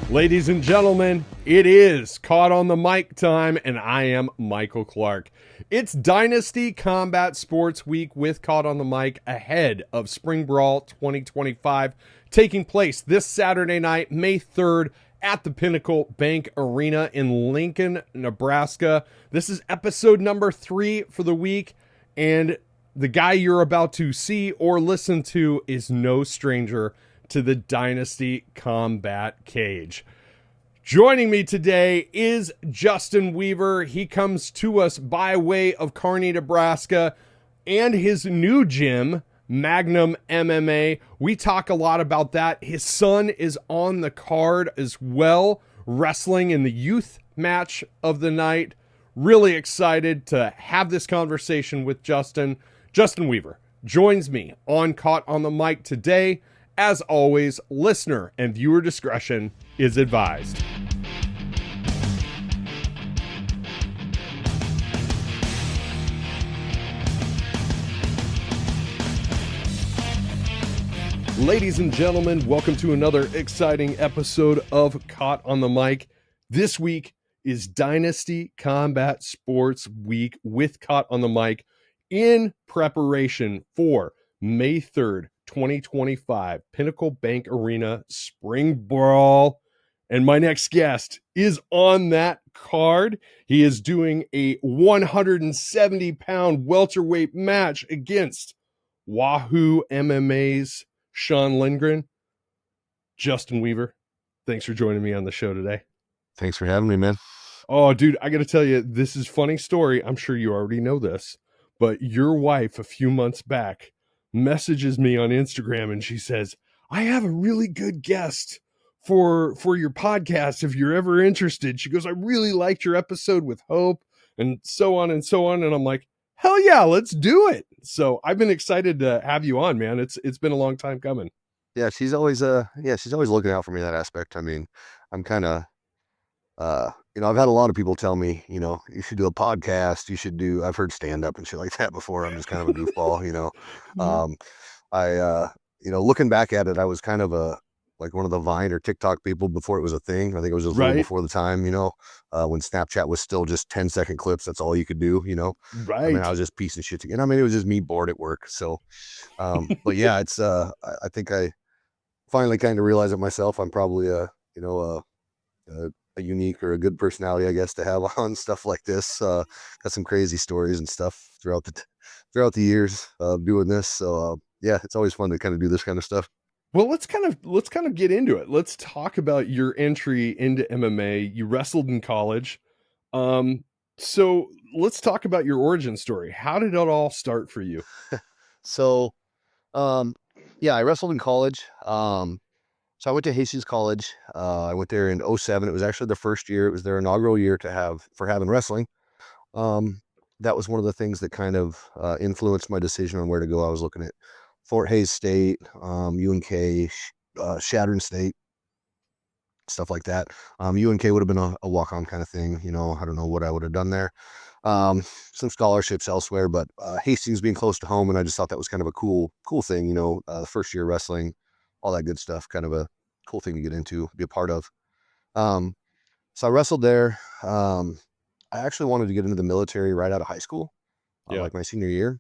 Ladies and gentlemen, it is Caught on the Mic time, and I am Michael Clark. It's Dynasty Combat Sports Week with Caught on the Mic ahead of Spring Brawl 2025, taking place this Saturday night, May 3rd, at the Pinnacle Bank Arena in Lincoln, Nebraska. This is episode number 3 for the week, and the guy you're about to see or listen to is no stranger to the Dynasty Combat Cage. Joining me today is Justin Weaver. He comes to us by way of Kearney, Nebraska, and his new gym, Magnum MMA. We talk a lot about that. His son is on the card as well, wrestling in the youth match of the night. Really excited to have this conversation with Justin. Justin Weaver joins me on Caught on the Mic today. As always, listener and viewer discretion is advised. Ladies and gentlemen, welcome to another exciting episode of Caught on the Mic. This week is Dynasty Combat Sports Week with Caught on the Mic in preparation for May 3rd, 2025, Pinnacle Bank Arena Spring Brawl. And my next guest is on that card. He is doing a 170-pound welterweight match against Wahoo MMA's Sean Lindgren. Justin Weaver, thanks for joining me on the show today. Thanks for having me, man. Oh, dude, I got to tell you, this is a funny story. I'm sure you already know this, but your wife a few months back messages me on Instagram and she says, I have a really good guest for your podcast if you're ever interested. She goes, I really liked your episode with Hope and so on and so on. And I'm like, hell yeah, let's do it. So I've been excited to have you on, man. It's been a long time coming. Yeah, she's always looking out for me in that aspect. I mean, I'm kind of I've had a lot of people tell me, you should do a podcast, I've heard stand up and shit like that before. I'm just kind of a goofball, looking back at it, I was kind of like one of the Vine or TikTok people before it was a thing. I think it was just a little before the time, when Snapchat was still just 10-second clips. That's all you could do, Right. I mean, I was just piecing shit together. I mean, it was just me bored at work. So, but yeah, it's, I think I finally kind of realized it myself. I'm probably a unique or a good personality, I guess, to have on stuff like this. Got some crazy stories and stuff throughout the years of doing this. So, yeah, it's always fun to kind of do this kind of stuff. Well, let's kind of get into it. Let's talk about your entry into MMA. You wrestled in college. So let's talk about your origin story. How did it all start for you? So, yeah, I wrestled in college. So I went to Hastings College. I went there in 2007. It was actually the first year. It was their inaugural year for having wrestling. That was one of the things that kind of influenced my decision on where to go. I was looking at Fort Hays State, UNK, Chadron State, stuff like that. UNK would have been a walk-on kind of thing. I don't know what I would have done there. Some scholarships elsewhere, but Hastings being close to home, and I just thought that was kind of a cool thing. The first year wrestling, all that good stuff, kind of a cool thing to get into, be a part of. So I wrestled there. I actually wanted to get into the military right out of high school, like my senior year.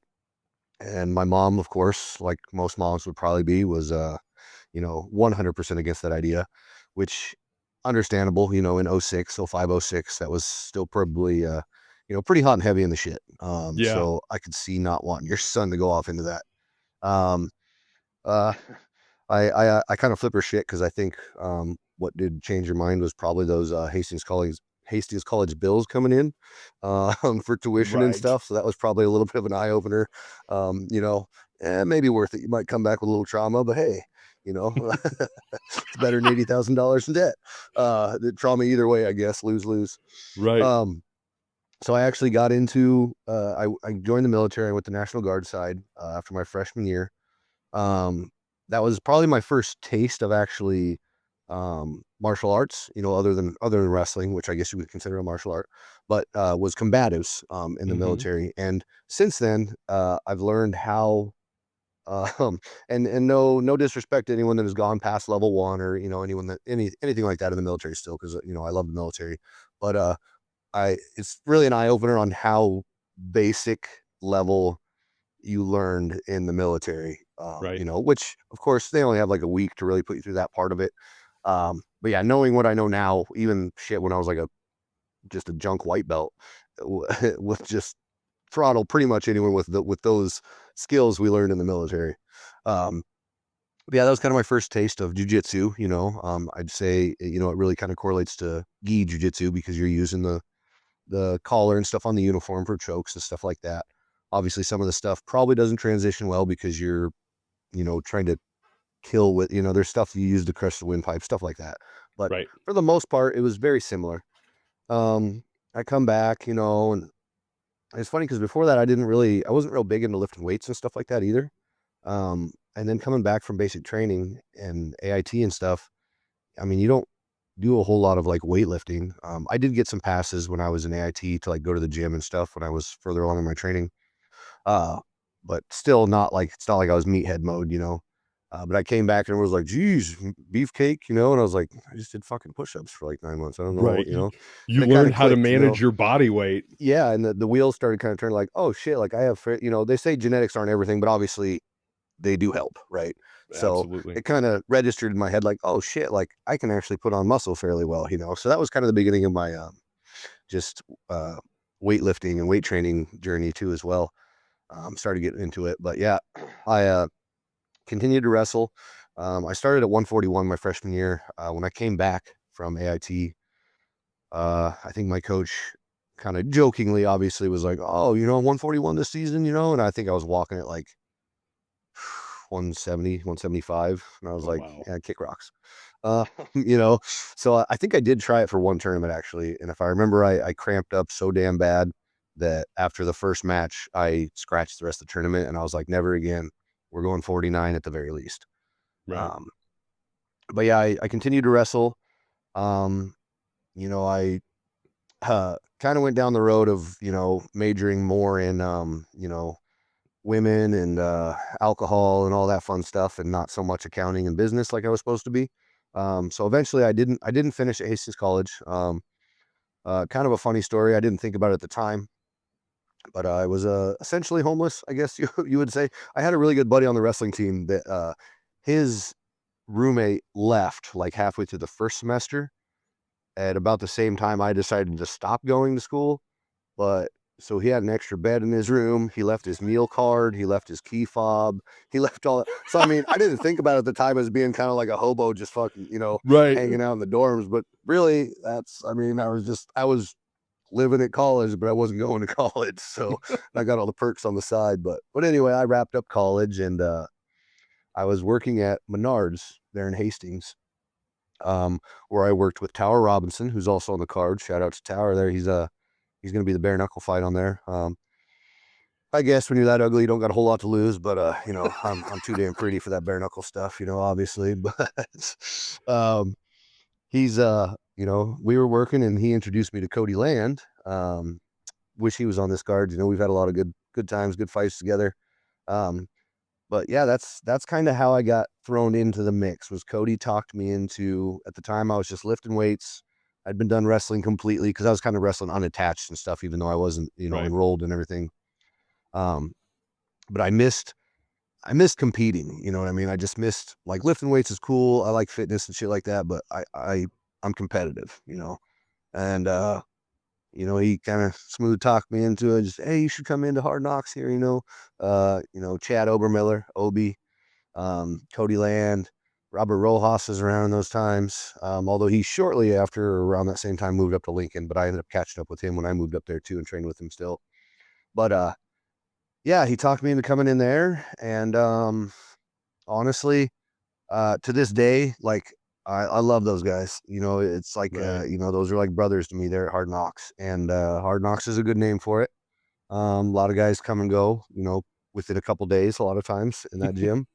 And my mom, of course, like most moms would probably be, was, 100% against that idea, which understandable, in 06, 05, 06, that was still probably, pretty hot and heavy in the shit. So I could see not wanting your son to go off into that. I kind of flip her shit because I think what did change your mind was probably those Hastings College bills coming in for tuition and stuff. So that was probably a little bit of an eye opener. Maybe worth it. You might come back with a little trauma, but hey, it's better than $80,000 in debt. The trauma either way, I guess, lose. Right. So I actually got into, I joined the military. I went to National Guard side after my freshman year. That was probably my first taste of actually martial arts, other than wrestling, which I guess you would consider a martial art, but was combatives in the military. And since then, I've learned how And no disrespect to anyone that has gone past level 1 or, anyone that anything like that in the military still, because, I love the military. But it's really an eye opener on how basic level you learned in the military. Right. Which of course they only have like a week to really put you through that part of it. But yeah, knowing what I know now, even shit when I was like just a junk white belt, with just throttle pretty much anyone with those skills we learned in the military. Um, but yeah, that was kind of my first taste of jujitsu. I'd say it really kind of correlates to gi jujitsu because you're using the collar and stuff on the uniform for chokes and stuff like that. Obviously, some of the stuff probably doesn't transition well because you're trying to kill with there's stuff you use to crush the windpipe, stuff like that. But Right. for the most part, it was very similar. I come back, and it's funny because before that, I wasn't real big into lifting weights and stuff like that either. And then coming back from basic training and AIT and stuff, I mean, you don't do a whole lot of like weightlifting. I did get some passes when I was in AIT to like go to the gym and stuff when I was further along in my training. Uh, but still it's not like I was meathead mode. But I came back and was like, geez, beefcake, and I was like, I just did fucking push-ups for like 9 months. I don't know, Right. and You it kind learned of how to clicked. manage your body weight. Yeah, and the wheels started kind of turning like, oh shit, like I have, they say genetics aren't everything, but obviously they do help, right? So Absolutely. it kind of registered in my head like, oh shit, like I can actually put on muscle fairly well. So that was kind of the beginning of my just uh, weightlifting and weight training journey too as well. Started getting into it, but yeah, I continued to wrestle. I started at 141 my freshman year. When I came back from AIT, I think my coach kind of jokingly, obviously, was like, "Oh, 141 this season," and I think I was walking at like 170, 175, and I was Oh, like, wow. "Yeah, kick rocks." Uh, you know, so I think I did try it for one tournament actually, and if I remember, I cramped up so damn bad that after the first match, I scratched the rest of the tournament, and I was like, "Never again. We're going 49 at the very least." Right. Um, but yeah, I continued to wrestle. Um, I kind of went down the road of, majoring more in, women and alcohol and all that fun stuff, and not so much accounting and business like I was supposed to be. So eventually I didn't finish at Hastings College. Kind of a funny story. I didn't think about it at the time, but I was essentially homeless, I guess you would say. I had a really good buddy on the wrestling team that his roommate left like halfway through the first semester. At about the same time, I decided to stop going to school. But so he had an extra bed in his room. He left his meal card. He left his key fob. He left all that. So, I mean, I didn't think about it at the time as being kind of like a hobo, just fucking, Right. hanging out in the dorms. But really, I was living at college, but I wasn't going to college. So I got all the perks on the side. But anyway, I wrapped up college and I was working at Menards there in Hastings, where I worked with Tower Robinson, who's also on the card. Shout out to Tower there. He's going to be the bare knuckle fight on there. I guess when you're that ugly, you don't got a whole lot to lose, but I'm too damn pretty for that bare knuckle stuff, obviously. But he's we were working and he introduced me to Cody Land. Wish he was on this card. We've had a lot of good times, good fights together. Um, but yeah, that's kind of how I got thrown into the mix. Was Cody talked me into, at the time I was just lifting weights. I'd been done wrestling completely because I was kind of wrestling unattached and stuff, even though I wasn't, Right. enrolled and everything. Um, but I missed competing. You know what I mean? I just missed like lifting weights is cool. I like fitness and shit like that, but I'm competitive. And he kind of smooth talked me into it. Just, hey, you should come into Hard Knocks here. Chad Obermiller, Obi, Cody Land, Robert Rojas is around in those times. Although he shortly after, around that same time, moved up to Lincoln, but I ended up catching up with him when I moved up there too and trained with him still. But yeah, he talked me into coming in there, and honestly, to this day, like I love those guys. It's like Right. those are like brothers to me. They're at Hard Knocks, and Hard Knocks is a good name for it. A lot of guys come and go, within a couple days. A lot of times in that gym,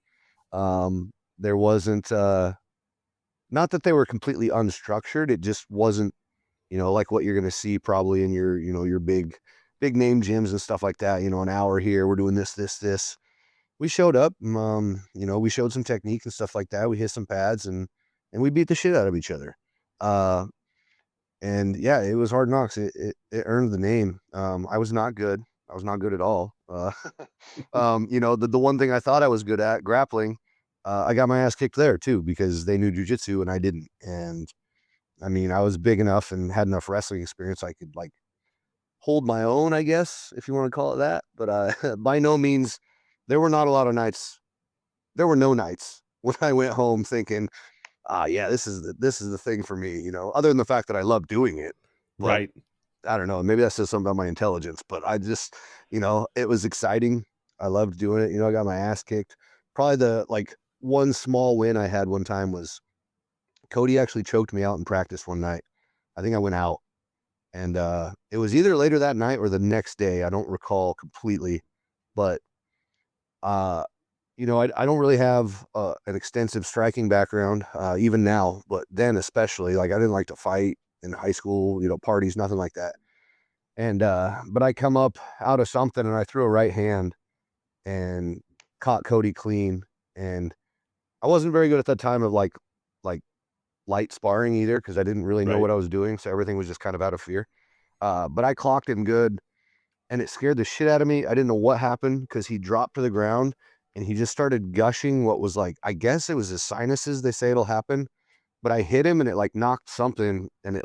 there wasn't not that they were completely unstructured. It just wasn't, like what you're gonna see probably in your big name gyms and stuff like that. An hour here, we're doing this, this, this. we showed up. We showed some technique and stuff like that. We hit some pads and we beat the shit out of each other. Uh, and yeah, it was hard knocks. It earned the name. I was not good. I was not good at all. The one thing I thought I was good at, grappling, I got my ass kicked there too because they knew jujitsu and I didn't. And I mean, I was big enough and had enough wrestling experience I could like hold my own, I guess, if you want to call it that. But by no means, there were not a lot of nights. There were no nights when I went home thinking, yeah, this is the thing for me, other than the fact that I love doing it. But Right. I don't know, maybe that says something about my intelligence, but I just, it was exciting. I loved doing it. I got my ass kicked. Probably the like one small win I had one time was Cody actually choked me out in practice one night. I think I went out and it was either later that night or the next day. I don't recall completely, but uh I don't really have an extensive striking background, even now, but then especially, like I didn't like to fight in high school, parties, nothing like that. And but I come up out of something and I threw a right hand and caught Cody clean. And I wasn't very good at that time of like light sparring either because I didn't really know Right. what I was doing, so everything was just kind of out of fear. But I clocked him good and it scared the shit out of me. I didn't know what happened because he dropped to the ground and he just started gushing what was like, I guess it was his sinuses. They say it'll happen, but I hit him and it like knocked something and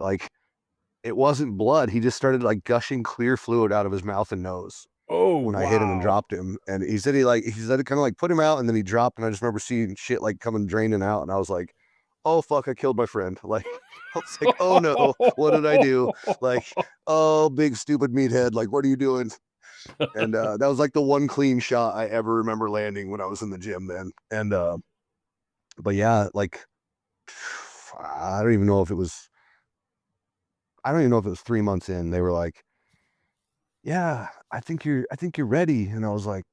it wasn't blood. He just started like gushing clear fluid out of his mouth and nose Oh, when I hit him and wow. dropped him. And he said it kind of like put him out and then he dropped. And I just remember seeing shit like coming draining out. And I was like, oh, fuck, I killed my friend. Like, I was like, oh no, what did I do? Like, oh, big stupid meathead. Like, what are you doing? And that was like the one clean shot I ever remember landing when I was in the gym then. And but yeah, like I don't even know if it was I don't even know if it was 3 months in. They were like, yeah, I think you're ready. And I was like,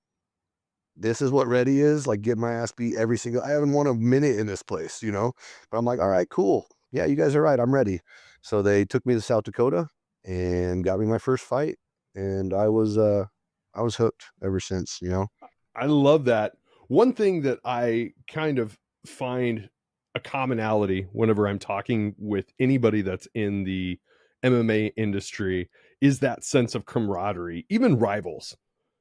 this is what ready is? Like get my ass beat I haven't won a minute in this place. But I'm like, all right, cool. Yeah, you guys are right. I'm ready. So they took me to South Dakota and got me my first fight. And I was hooked ever since. I love that. One thing that I kind of find a commonality whenever I'm talking with anybody that's in the MMA industry is that sense of camaraderie, even rivals.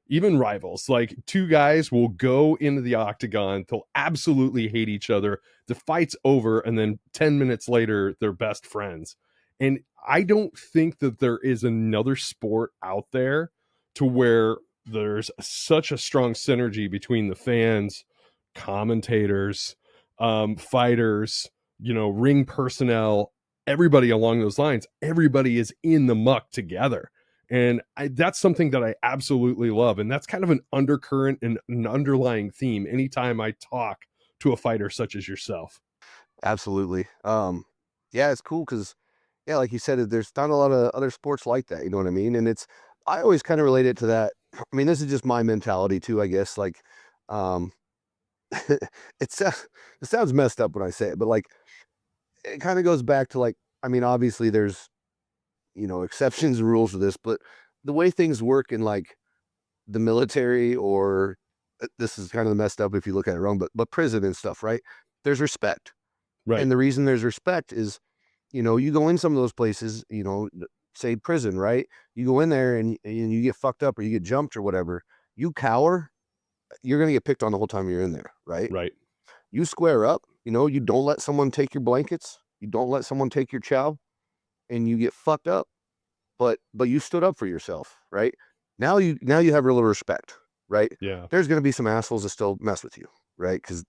Even rivals, like two guys will go into the octagon, they'll absolutely hate each other. The fight's over, and then 10 minutes later, they're best friends. And I don't think that there is another sport out there to where there's such a strong synergy between the fans, commentators, fighters, ring personnel, everybody along those lines. Everybody is in the muck together. And that's something that I absolutely love. And that's kind of an undercurrent and an underlying theme anytime I talk to a fighter such as yourself. Absolutely. Yeah, it's cool because, yeah, like you said, there's not a lot of other sports like that. You know what I mean? And I always kind of relate it to that. I mean, this is just my mentality too, I guess. Like, um, it sounds it sounds messed up when I say it, but like, it kind of goes back to like, I mean, obviously there's exceptions and rules to this, but the way things work in like the military or this is kind of messed up if you look at it wrong, but prison and stuff, right? There's respect. Right. And the reason there's respect is, you go in some of those places, say prison, right? You go in there and you get fucked up or you get jumped or whatever, you cower, you're going to get picked on the whole time you're in there, right? Right. You square up, you don't let someone take your blankets, you don't let someone take your chow, and you get fucked up, but you stood up for yourself, right? Now you have a little respect, right? Yeah. There's going to be some assholes that still mess with you, right? Because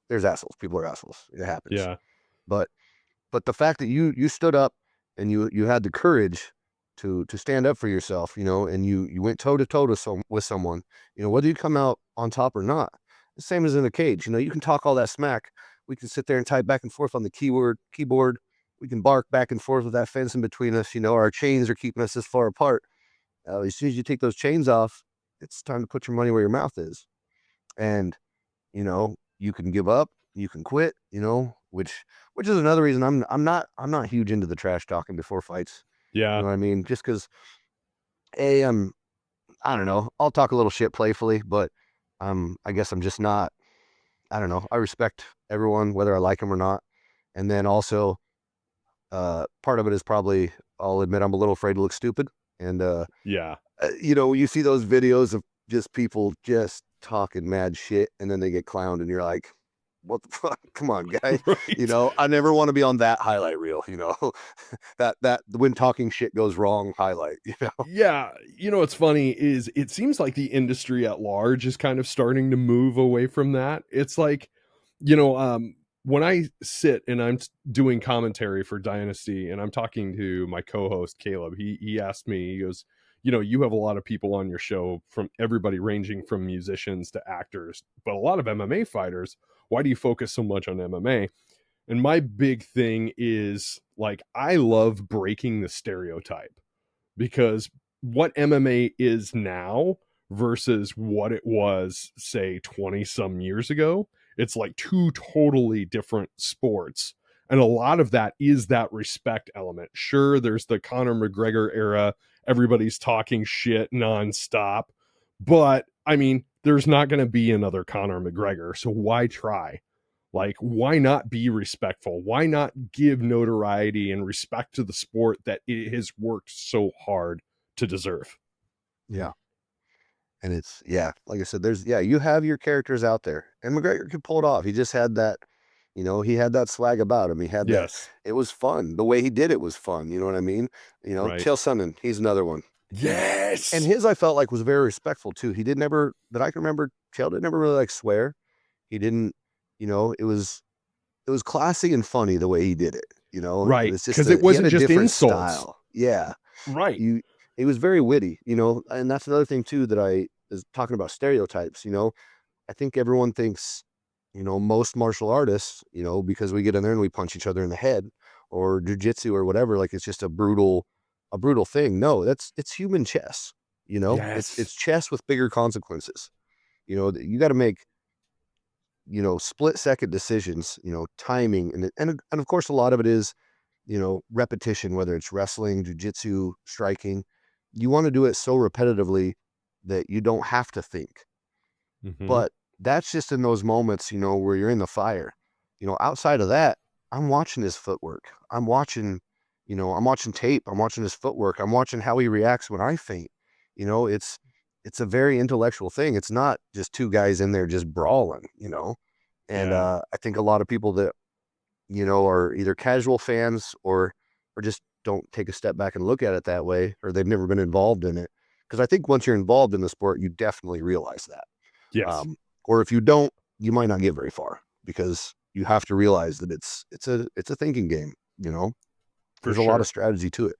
there's assholes, people are assholes, it happens. Yeah. But the fact that you stood up and you had the courage to stand up for yourself, and you went toe to toe with someone, whether you come out on top or not. The same as in a cage, you can talk all that smack. We can sit there and type back and forth on the keyboard. We can bark back and forth with that fence in between us. Our chains are keeping us this far apart. As soon as you take those chains off, it's time to put your money where your mouth is. And you can give up, you can quit, which is another reason I'm not huge into the trash talking before fights. You Yeah. know what I mean? Just because I don't know, I'll talk a little shit playfully, but I guess I'm just not, I don't know. I respect everyone, whether I like them or not. And then also, part of it is probably, I'll admit I'm a little afraid to look stupid. And, Yeah. you see those videos of just people just talking mad shit and then they get clowned and you're like, what the fuck? Come on, guy. Right. I never want to be on that highlight reel, that when talking shit goes wrong highlight, Yeah, what's funny is it seems like the industry at large is kind of starting to move away from that. It's like, when I sit and I'm doing commentary for Dynasty and I'm talking to my co-host Caleb, he asked me, he goes, you have a lot of people on your show from everybody ranging from musicians to actors, but a lot of MMA fighters. Why do you focus so much on MMA? And my big thing is like I love breaking the stereotype because what MMA is now versus what it was, say, 20 some years ago, it's like two totally different sports. And a lot of that is that respect element. Sure, there's the Conor McGregor era, everybody's talking shit nonstop. But I mean, there's not going to be another Conor McGregor. So why try? Like, why not be respectful? Why not give notoriety and respect to the sport that it has worked so hard to deserve? yeah. And it's, yeah, like I said, you have your characters out there and McGregor could pull it off. He just had that, he had that swag about him. He had that, Yes. it was fun. The way he did it was fun. You know what I mean? Right. Chael Sonnen, he's another one. And Yes. his, I felt like was very respectful too. He did never, that I can remember, Chael did never really like swear. He didn't, it was classy and funny the way he did it. It Right. was just Because it he had wasn't a just different insults. style. Yeah. Right. He was very witty, and that's another thing too that I is talking about stereotypes. I think everyone thinks, most martial artists, because we get in there and we punch each other in the head or jujitsu or whatever, like it's just a brutal thing. No, it's human chess. It's Yes. chess with bigger consequences. You got to make, split second decisions, timing, and of course a lot of it is, repetition, whether it's wrestling, jujitsu, striking. You want to do it so repetitively that you don't have to think. Mm-hmm. But that's just in those moments, where you're in the fire. Outside of that, I'm watching his footwork. I'm watching tape. I'm watching his footwork. I'm watching how he reacts when I faint. It's a very intellectual thing. It's not just two guys in there just brawling. And Yeah. I think a lot of people that are either casual fans or just don't take a step back and look at it that way, or they've never been involved in it. Because I think once you're involved in the sport, you definitely realize that. Yes. Or if you don't, you might not get very far because you have to realize that it's a thinking game. For There's a lot of sure. strategy to it.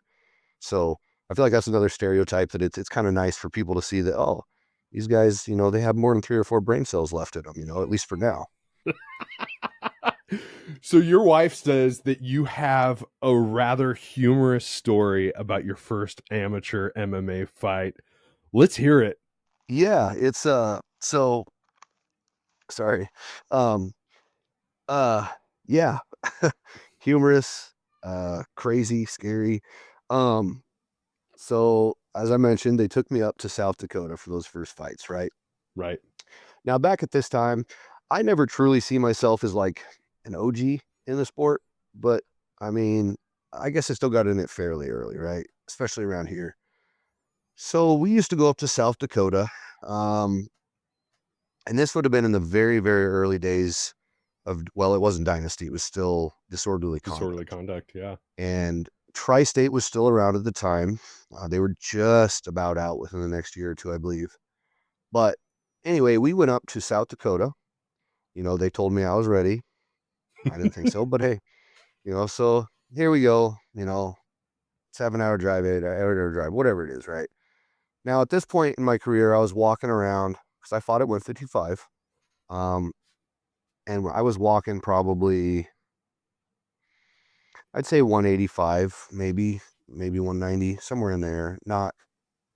So I feel like that's another stereotype that it's kind of nice for people to see that, oh, these guys, they have more than 3 or 4 brain cells left in them, at least for now. So your wife says that you have a rather humorous story about your first amateur MMA fight. Let's hear it. Yeah, it's so sorry. Um uh yeah. Humorous, crazy, scary. Um so as I mentioned, they took me up to South Dakota for those first fights, right? Right. Now back at this time, I never truly see myself as like an OG in the sport, but I mean, I guess I still got in it fairly early, right? Especially around here. So we used to go up to South Dakota. Um, and this would have been in the very, very early days of, well, it wasn't Dynasty, it was still Disorderly Disorderly Conduct. conduct. Yeah. And Tri State was still around at the time. They were just about out within the next year or two, I believe. But anyway, we went up to South Dakota. They told me I was ready. I didn't think so, but hey, so here we go, 7 hour drive, 8 hour drive, whatever it is, right? Now, at this point in my career, I was walking around because I fought at 155. Um, and I was walking probably, I'd say 185, maybe 190, somewhere in there. Not,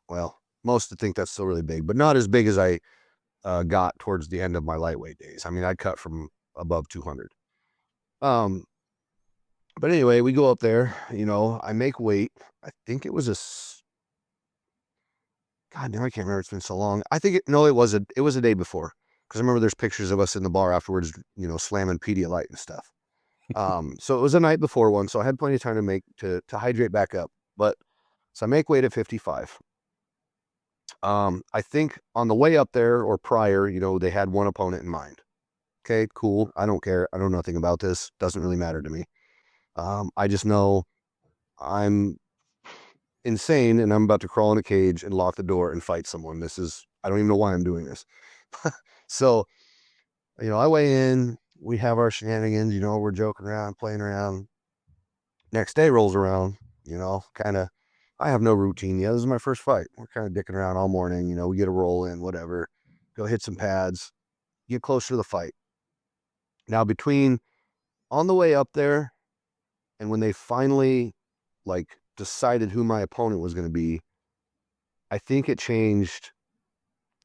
well, most would think that's still really big, but not as big as I got towards the end of my lightweight days. I mean, I'd cut from above 200. Um, but anyway, we go up there, I make weight. I think it was God, now I can't remember. It's been so long. I think it was a day before. Because I remember there's pictures of us in the bar afterwards, slamming Pedialyte and stuff. So it was the night before one, so I had plenty of time to hydrate back up. But so I make weight at 55. I think on the way up there or prior, they had one opponent in mind. Okay, cool. I don't care. I know nothing about this. Doesn't really matter to me. I just know I'm insane and I'm about to crawl in a cage and lock the door and fight someone. I don't even know why I'm doing this. So, I weigh in, we have our shenanigans, we're joking around, playing around. Next day rolls around, I have no routine yet. This is my first fight. We're kind of dicking around all morning, we get a roll in, whatever, go hit some pads, get closer to the fight. Now, between on the way up there and when they finally decided who my opponent was going to be, I think it changed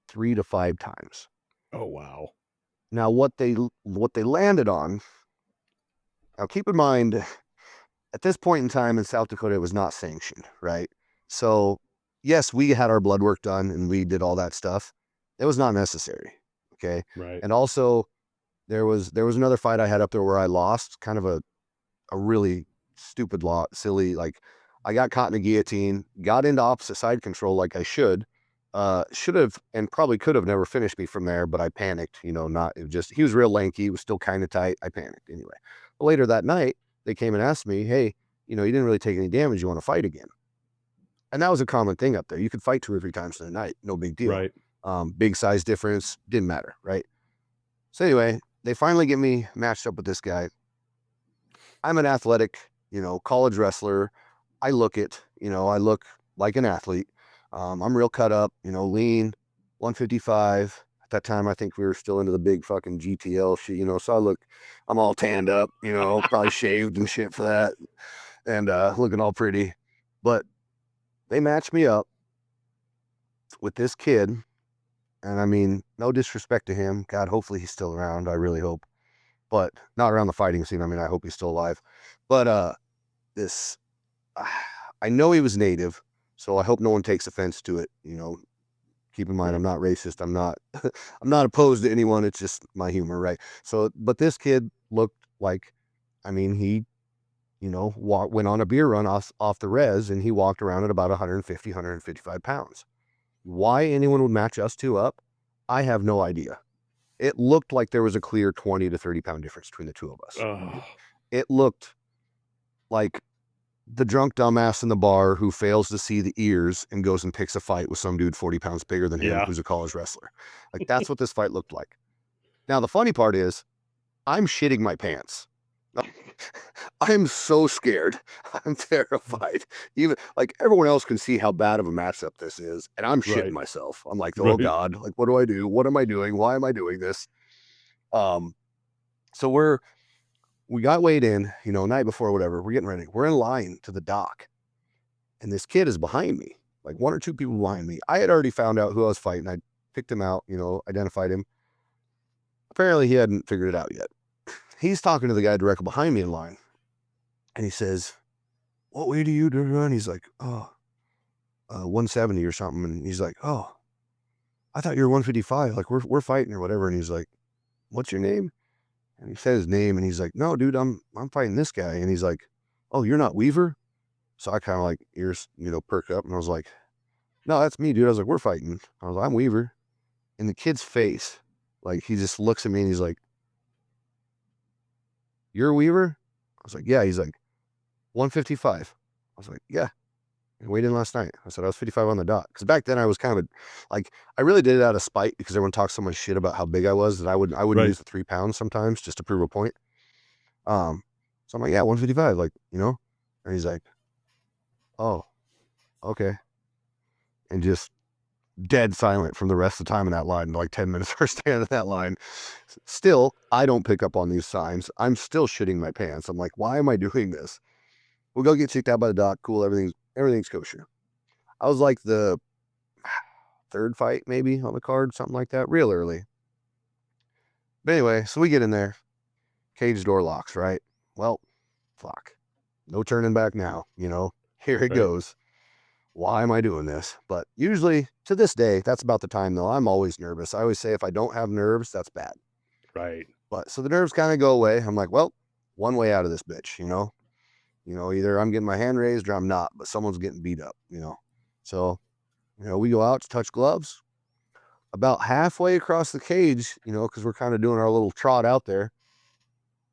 3 to 5 times. Oh, wow. Now, what they landed on, now keep in mind, at this point in time in South Dakota, it was not sanctioned, right? So, yes, we had our blood work done and we did all that stuff. It was not necessary, okay? Right. And also, there was another fight I had up there where I lost, kind of a really stupid silly, I got caught in a guillotine, got into opposite side control like I should have and probably could have never finished me from there, but I panicked, he was real lanky, it was still kind of tight. I panicked anyway. Later that night, they came and asked me, hey, you didn't really take any damage, you want to fight again? And that was a common thing up there. You could fight 2 or 3 times in a night, no big deal. Right. Big size difference, didn't matter, right? So anyway, they finally get me matched up with this guy. I'm an athletic, college wrestler. I look like an athlete. I'm real cut up, lean, 155. At that time, I think we were still into the big fucking GTL shit, so I'm all tanned up, probably shaved and shit for that, and looking all pretty. But they matched me up with this kid, and I mean, no disrespect to him. God, hopefully he's still around. I really hope. But not around the fighting scene. I mean, I hope he's still alive. But this, I know he was native, so I hope no one takes offense to it. Keep in mind, Right. I'm not racist. I'm not, I'm not opposed to anyone. It's just my humor, right? So, but this kid looked like, I mean, he, went on a beer run off the res, and he walked around at about 150, 155 pounds. Why anyone would match us two up, I have no idea. It looked like there was a clear 20 to 30 pound difference between the two of us. Oh. It looked like the drunk dumbass in the bar who fails to see the ears and goes and picks a fight with some dude 40 pounds bigger than him, Yeah. who's a college wrestler. That's what this fight looked like. Now, the funny part is I'm shitting my pants. I'm so scared. I'm terrified. Even everyone else can see how bad of a matchup this is, and I'm shitting Right. myself. I'm like, oh Right. God, what do I do? What am I doing? Why am I doing this? So we got weighed in, night before, whatever. We're getting ready. We're in line to the dock, and this kid is behind me, like 1 or 2 people behind me. I had already found out who I was fighting. I picked him out, identified him. Apparently, he hadn't figured it out yet. He's talking to the guy directly behind me in line, and he says, "What weight do you do?" And he's like, "Oh, 170 or something." And he's like, "Oh, I thought you were 155. Like we're fighting or whatever." And he's like, "What's your name?" And he said his name, and he's like, "No, dude, I'm fighting this guy." And he's like, "Oh, you're not Weaver?" So I kind of ears, perk up, and I was like, "No, that's me, dude." I was like, "We're fighting." I was like, "I'm Weaver." And the kid's face, he just looks at me and he's like, "You're Weaver?" I was like, "Yeah." He's like, 155. I was like, "Yeah. I weighed in last night." I said, "I was 55 on the dot." Because back then I was kind of I really did it out of spite because everyone talks so much shit about how big I was that I wouldn't Right. use the 3 pounds sometimes just to prove a point. So I'm like, "Yeah, 155, and he's like, "Oh, okay." And just dead silent from the rest of the time in that line, 10 minutes for standing in that line. Still, I don't pick up on these signs. I'm still shitting my pants. I'm like, why am I doing this? We'll go get checked out by the doc. Cool, everything's kosher. I was like the 3rd fight maybe on the card, something like that, real early. But anyway, so we get in there. Cage door locks, right? Well, fuck. No turning back now, Here it Right. goes. why am I doing this? But usually to this day, that's about the time though. I'm always nervous. I always say if I don't have nerves, that's bad. Right. But so the nerves kind of go away. I'm like, well, one way out of this bitch, you know? Either I'm getting my hand raised or I'm not, but someone's getting beat up, you know? So, we go out to touch gloves. About halfway across the cage, because we're kind of doing our little trot out there,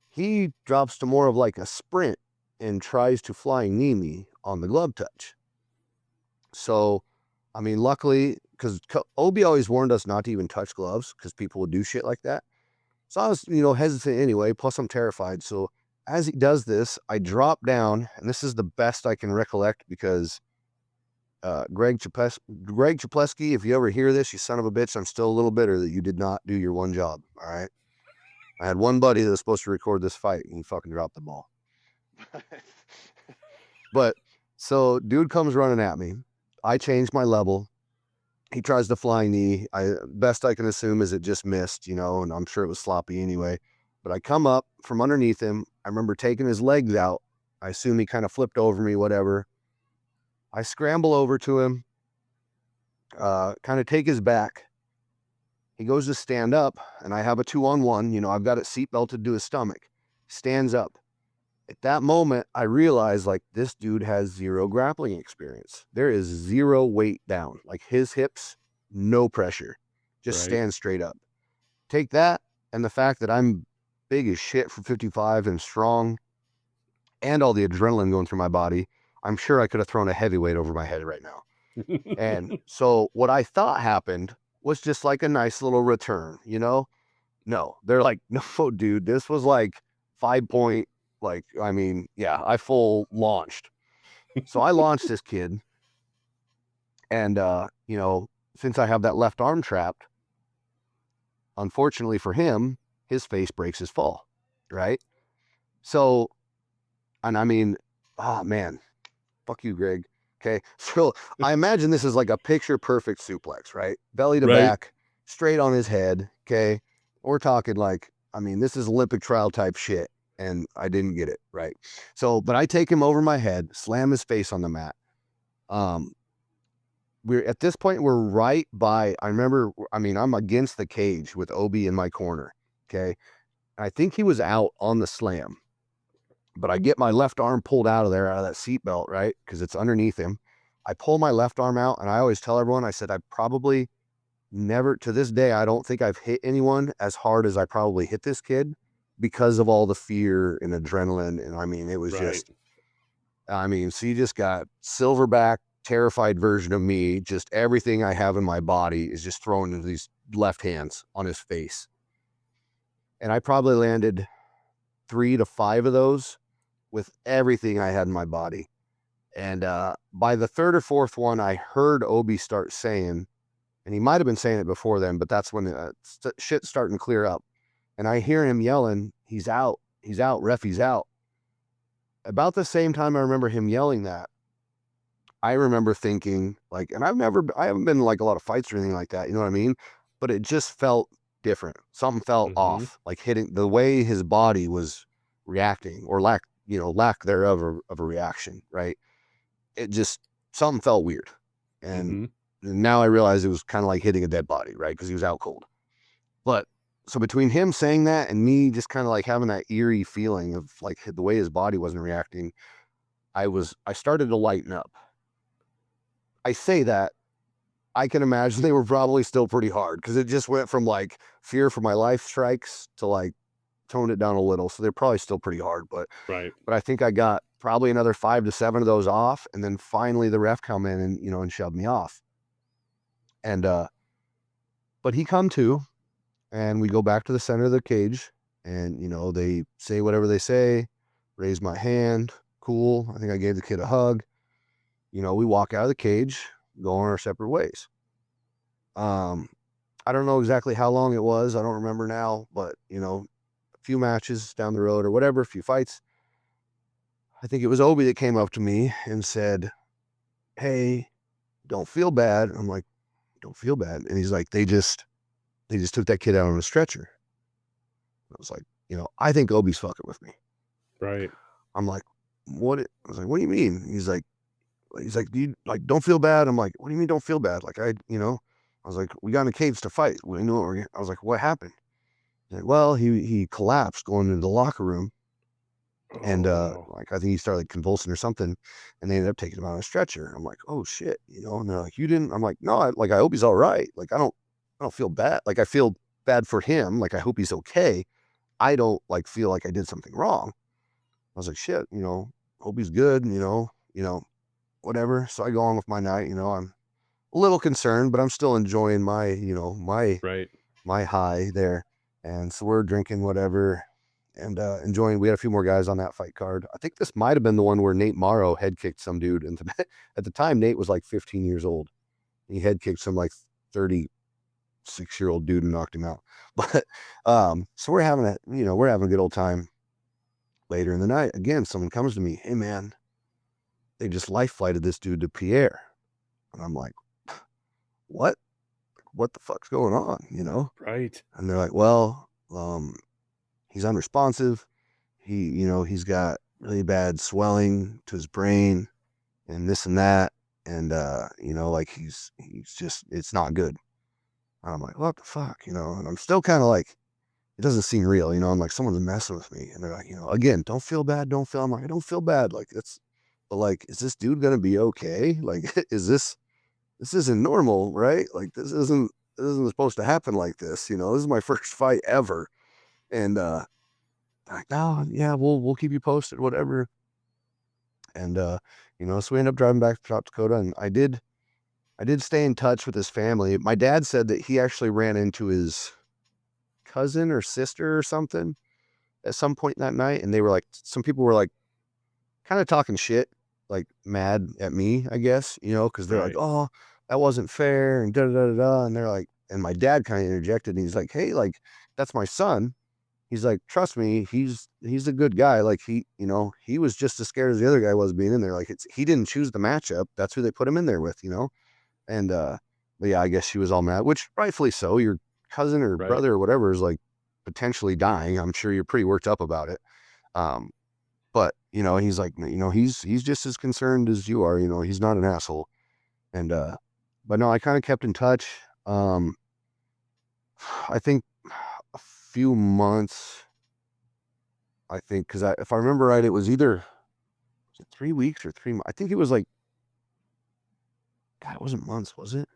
he drops to more of like a sprint and tries to flying knee me on the glove touch. So, I mean, luckily, because Obi always warned us not to even touch gloves because people would do shit like that. So I was, hesitant anyway. Plus, I'm terrified. So as he does this, I drop down, and this is the best I can recollect because Greg Chaplesky, if you ever hear this, you son of a bitch, I'm still a little bitter that you did not do your one job. All right. I had one buddy that was supposed to record this fight, and he fucking dropped the ball. But so dude comes running at me. I change my level. He tries to flying knee. Best I can assume is it just missed, and I'm sure it was sloppy anyway. But I come up from underneath him. I remember taking his legs out. I assume he kind of flipped over me, whatever. I scramble over to him, kind of take his back. He goes to stand up, and I have a 2-on-1. I've got it seatbelted to his stomach. Stands up. At that moment, I realized, like, this dude has zero grappling experience. There is zero weight down. Like, his hips, no pressure. Just stand straight up. Take that, and the fact that I'm big as shit for 55 and strong, and all the adrenaline going through my body, I'm sure I could have thrown a heavyweight over my head right now. And so what I thought happened was just like a nice little return, No, they're like, no, dude, this was like 5-point. I full launched. So I launched this kid. And, since I have that left arm trapped, unfortunately for him, his face breaks his fall. Right. So, and I mean, oh man, fuck you, Greg. Okay. So I imagine this is like a picture perfect suplex, right? Belly to back, straight on his head. Okay. We're talking like, this is Olympic trial type shit. And I didn't get it right. So, but I take him over my head, slam his face on the mat. We're at this point, we're right by, I'm against the cage with Obi in my corner. Okay. I think he was out on the slam, but I get my left arm pulled out of that seatbelt, right? Because it's underneath him. I pull my left arm out, and I always tell everyone, I said, I probably never, to this day, I don't think I've hit anyone as hard as I probably hit this kid because of all the fear and adrenaline. And it was just, so you just got silverback, terrified version of me. Just everything I have in my body is just thrown into these left hands on his face. And I probably landed 3 to 5 of those with everything I had in my body. And by the third or fourth one, I heard Obi start saying, and he might have been saying it before then, but that's when shit's starting to clear up. And I hear him yelling, he's out, ref, he's out. About the same time I remember him yelling that, I remember thinking, like, and I haven't been in like a lot of fights or anything like that, you know what I mean? But it just felt different. Something felt off, like hitting the way his body was reacting, or lack thereof of a reaction, right? It just, something felt weird. And now I realize it was kind of like hitting a dead body, right? Because he was out cold. But so between him saying that and me just kind of like having that eerie feeling of like the way his body wasn't reacting, I started to lighten up. I say that, I can imagine they were probably still pretty hard because it just went from like fear for my life strikes to like toned it down a little. So they're probably still pretty hard, but I think I got probably another 5 to 7 of those off. And then finally the ref come in and, and shoved me off. And, but he come to, and we go back to the center of the cage, and, they say whatever they say, raise my hand. Cool. I think I gave the kid a hug. We walk out of the cage, go on our separate ways. I don't know exactly how long it was. I don't remember now, but, a few matches down the road or whatever, a few fights. I think it was Obi that came up to me and said, hey, don't feel bad. I'm like, don't feel bad. And he's like, they just took that kid out on a stretcher. I was like, I think Obi's fucking with me. Right. I'm like, what? I was like, what do you mean? He's like, he's like, do you like don't feel bad? I'm like, what do you mean don't feel bad? Like I was like, we got in a cage to fight. We know. I was like, what happened? He's like, well, he collapsed going into the locker room, and Oh, like I think he started like convulsing or something, and they ended up taking him out on a stretcher. I'm like, oh shit, and they're like, you didn't? I'm like, no, I hope he's all right. Like I don't feel bad. Like I feel bad for him. Like I hope he's okay. I don't like feel like I did something wrong. I was like, shit, hope he's good, whatever. So I go on with my night, I'm a little concerned, but I'm still enjoying my, right. my high there. And so we're drinking whatever and enjoying. We had a few more guys on that fight card. I think this might have been the one where Nate Morrow head kicked some dude. And at the time, Nate was like 15 years old. He head kicked some like 36-year-old dude and knocked him out. But so we're having we're having a good old time. Later in the night, again, someone comes to me, hey man, they just life flighted this dude to Pierre. And I'm like, what? What the fuck's going on? Right. And they're like, well, he's unresponsive. He's got really bad swelling to his brain and this and that. And, like he's just, it's not good. And I'm like, what the fuck? And I'm still kind of like, it doesn't seem real. I'm like, someone's messing with me. And they're like, again, don't feel bad. I'm like, I don't feel bad. Like but like, is this dude going to be okay? Like, this isn't normal, right? Like this isn't supposed to happen like this. This is my first fight ever. And, like, no, yeah, we'll keep you posted, whatever. And, so we ended up driving back to South Dakota, and I did stay in touch with his family. My dad said that he actually ran into his cousin or sister or something at some point that night. And they were like, some people were like kind of talking shit, like mad at me, I guess, cause they're like, Right. oh, that wasn't fair. And da, da, da, da. And they're like, and my dad kind of interjected and he's like, hey, like, that's my son. He's like, trust me, he's a good guy. Like he was just as scared as the other guy was being in there. Like he didn't choose the matchup. That's who they put him in there with, And, but yeah, I guess she was all mad, which rightfully so. Your cousin or Right. brother or whatever is like potentially dying. I'm sure you're pretty worked up about it. But he's like, he's just as concerned as you are. He's not an asshole. And but no, I kind of kept in touch. I think a few months. I think because if I remember right, it was either was it 3 weeks or 3 months. I think it was like, God, it wasn't months, was it?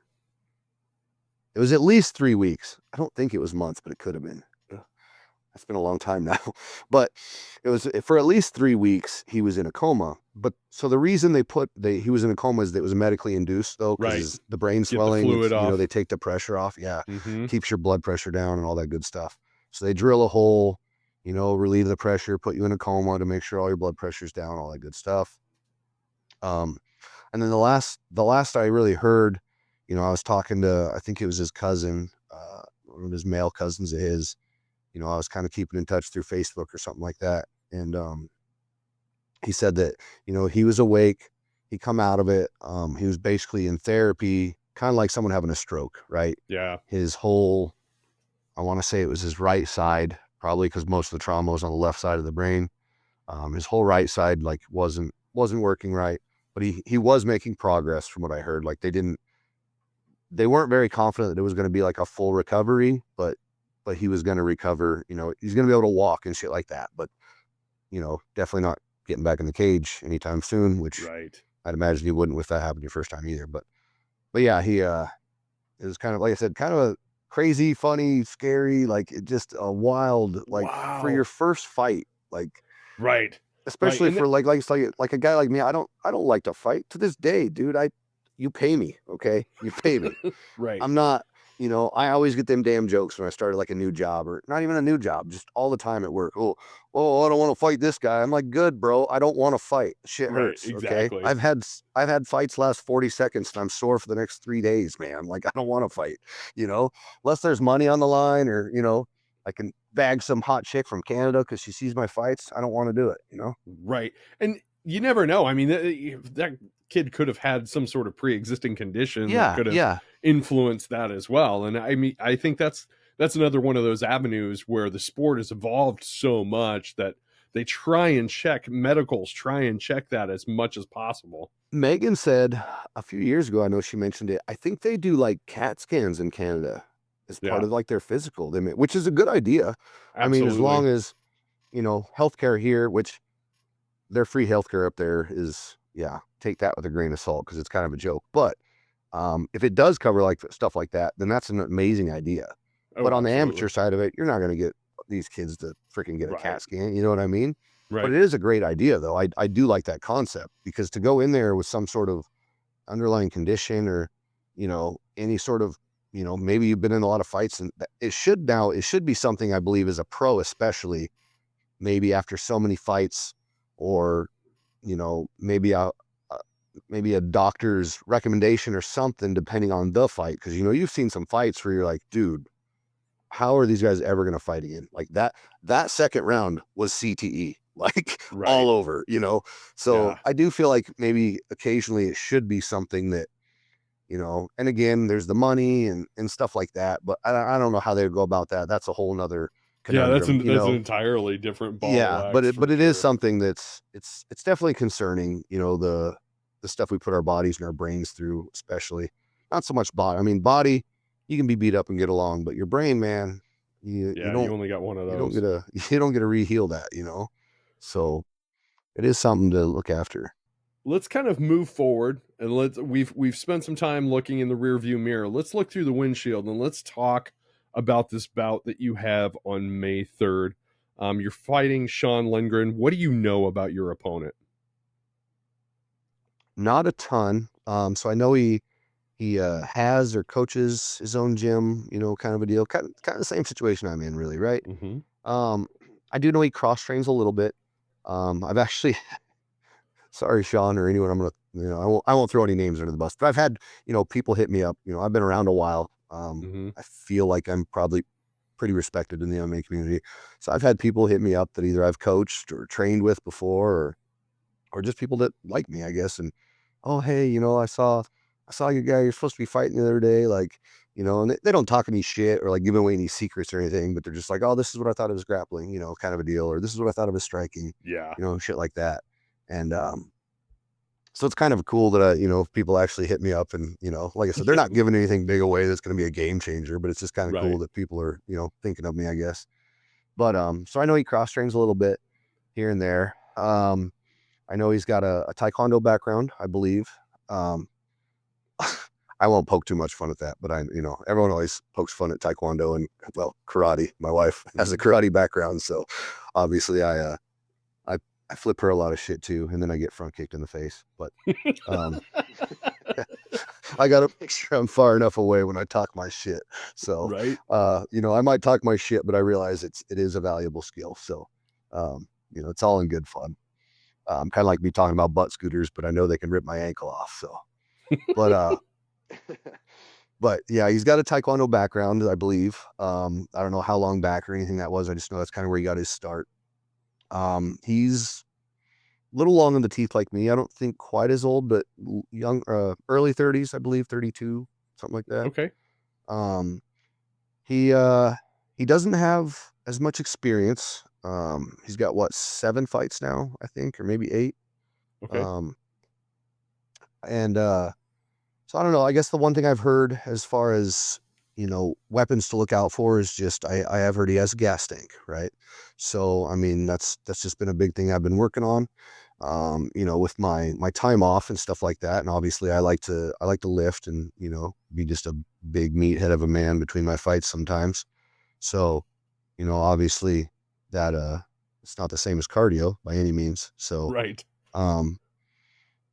It was at least 3 weeks. I don't think it was months, but it could have been. It's been a long time now, but it was for at least 3 weeks. He was in a coma. But so the reason he was in a coma is that it was medically induced though, Right. because the brain Get the swelling, fluid off. they take the pressure off. Yeah. Mm-hmm. Keeps your blood pressure down and all that good stuff. So they drill a hole, relieve the pressure, put you in a coma to make sure all your blood pressure's down, all that good stuff. And then the last I really heard, I was talking to, I think it was his cousin, one of his male cousins of his. I was kind of keeping in touch through Facebook or something like that. And he said that, he was awake. He come out of it. He was basically in therapy, kind of like someone having a stroke, right? Yeah. His whole, I want to say it was his right side, probably because most of the trauma was on the left side of the brain. His whole right side like wasn't working right, but he was making progress from what I heard. Like they weren't very confident that it was going to be like a full recovery, but he was going to recover, he's going to be able to walk and shit like that. But, definitely not getting back in the cage anytime soon, which Right. I'd imagine he wouldn't with that happening your first time either. But yeah, it was kind of, like I said, kind of a crazy, funny, scary, like just a wild, like for your Wow. first fight, like, Right. Right. especially for like a guy like me, I don't like to fight to this day, dude. You pay me. Okay. You pay me. Right. I'm not, I always get them damn jokes when I started like a new job or not even a new job, just all the time at work. Oh, I don't want to fight this guy. I'm like, good, bro. I don't want to fight. Shit Right. hurts. Okay. Exactly. I've had fights last 40 seconds and I'm sore for the next 3 days, man. Like, I don't want to fight, unless there's money on the line or, I can bag some hot chick from Canada because she sees my fights. I don't want to do it. Right. And you never know. I mean, that kid could have had some sort of pre-existing condition that Yeah. could have Yeah. influenced that as well. And I mean, I think that's another one of those avenues where the sport has evolved so much that they try and check medicals, try and check that as much as possible. Megan said a few years ago, I know she mentioned it. I think they do like CAT scans in Canada as part Yeah, of like their physical, which is a good idea. I mean, as absolutely. long as, healthcare here, which their free healthcare up there is, yeah, take that with a grain of salt because it's kind of a joke. But if it does cover like stuff like that, then that's an amazing idea. Oh, But on the absolutely. amateur side of it, you're not going to get these kids to freaking get a Right. CAT scan. You know what I mean? But Right. it is a great idea, though. I do like that concept because to go in there with some sort of underlying condition or, any sort of, maybe you've been in a lot of fights and it should be something I believe as a pro, especially maybe after so many fights or, maybe a doctor's recommendation or something, depending on the fight. Cause you've seen some fights where you're like, dude, how are these guys ever going to fight again? Like that second round was CTE, like Right. all over, So Yeah. I do feel like maybe occasionally it should be something that, and again, there's the money and stuff like that, but I don't know how they would go about that. That's a whole nother Yeah, conundrum, that's an entirely different ball of Yeah, wax but for it is sure. something it's definitely concerning, the stuff we put our bodies and our brains through, especially. Not so much body. I mean, body, you can be beat up and get along, but your brain, man, you Yeah, you don't only got one of you don't those. get to you don't get to re-heal that. So it is something to look after. Let's kind of move forward and we've spent some time looking in the rear view mirror. Let's look through the windshield and let's talk about this bout that you have on May 3rd. You're fighting Sean Lindgren. What do you know about your opponent? Not a ton. So I know he has or coaches his own gym, kind of a deal. Kind of the same situation I'm in, really, right? Mm-hmm. Um, I do know he cross trains a little bit. I've actually, sorry, Sean, or anyone, I'm gonna, I won't throw any names under the bus, but I've had, people hit me up. I've been around a while. Mm-hmm. I feel like I'm probably pretty respected in the MMA community, so I've had people hit me up that either I've coached or trained with before, or just people that like me, I guess. And oh, hey, I saw your guy you're supposed to be fighting the other day, like, and they don't talk any shit or like give away any secrets or anything, but they're just like, oh, this is what I thought of his grappling, kind of a deal, or this is what I thought of his striking, Yeah. shit like that. And so it's kind of cool that if people actually hit me up and, like I said, they're not giving anything big away that's going to be a game changer, but it's just kind of cool Right. that people are, thinking of me, I guess. But so I know he cross trains a little bit here and there. I know he's got a taekwondo background, I believe. Um, I won't poke too much fun at that, but everyone always pokes fun at taekwondo and, well, karate. My wife has a Mm-hmm. karate background, so obviously I I flip her a lot of shit too, and then I get front kicked in the face. But um, I got to make sure I'm far enough away when I talk my shit. So Right. I might talk my shit, but I realize it is a valuable skill. So it's all in good fun. Kind of like me talking about butt scooters, but I know they can rip my ankle off. So, but but yeah, he's got a taekwondo background, I believe. I don't know how long back or anything that was. I just know that's kind of where he got his start. He's a little long in the teeth like me. I don't think quite as old, but young, early 30s, I believe, 32, something like that. Okay. Um, he doesn't have as much experience. He's got what, 7 fights now, I think, or maybe 8. Okay. Um, and so I don't know. I guess the one thing I've heard as far as, weapons to look out for is just I have heard he has a gas tank, right? So I mean that's just been a big thing I've been working on. With my time off and stuff like that. And obviously I like to lift and, be just a big meathead of a man between my fights sometimes. So, obviously that it's not the same as cardio by any means. So Right. um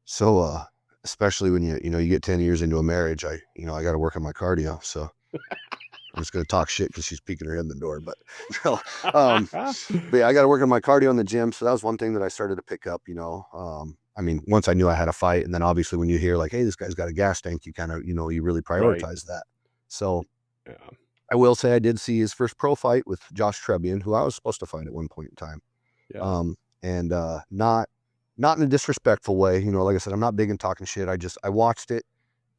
so, especially when you get 10 years into a marriage, I got to work on my cardio. So I'm just going to talk shit because she's peeking her head in the door. But, no, um, but yeah, I got to work on my cardio in the gym. So that was one thing that I started to pick up, I mean, once I knew I had a fight, and then obviously when you hear like, hey, this guy's got a gas tank, you kind of, you really Right. prioritize that. So Yeah. I will say I did see his first pro fight with Josh Trebian, who I was supposed to fight at one point in time. Yeah. And not in a disrespectful way. Like I said, I'm not big in talking shit. I watched it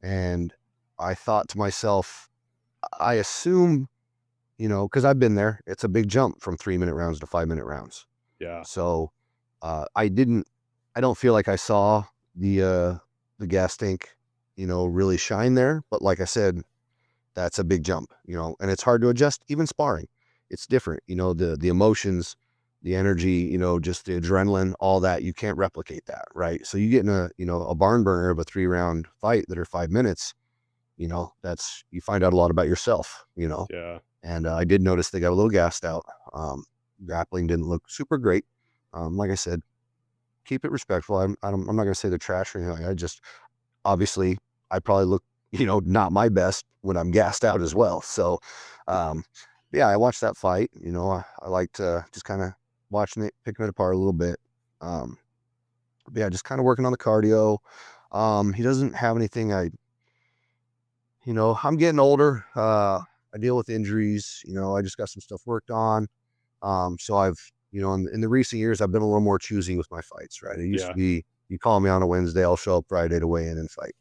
and I thought to myself, I assume, because I've been there, it's a big jump from 3-minute rounds to 5-minute rounds. Yeah. So I don't feel like I saw the the gas tank, really shine there. But like I said, that's a big jump, and it's hard to adjust. Even sparring, it's different. The emotions, the energy, just the adrenaline, all that, you can't replicate that, right? So you get in a barn burner of a 3-round fight that are 5 minutes, you find out a lot about yourself, Yeah. and I did notice they got a little gassed out. Grappling didn't look super great. Like I said, keep it respectful. I'm not going to say they're trash or anything. I just, obviously, I probably look, not my best when I'm gassed out as well. So, yeah, I watched that fight. I liked just kind of watching it, picking it apart a little bit. But yeah, just kind of working on the cardio. He doesn't have anything. I'm getting older. I deal with injuries. I just got some stuff worked on. So I've, in the recent years, I've been a little more choosy with my fights, right? It used Yeah. to be, you call me on a Wednesday, I'll show up Friday to weigh in and fight.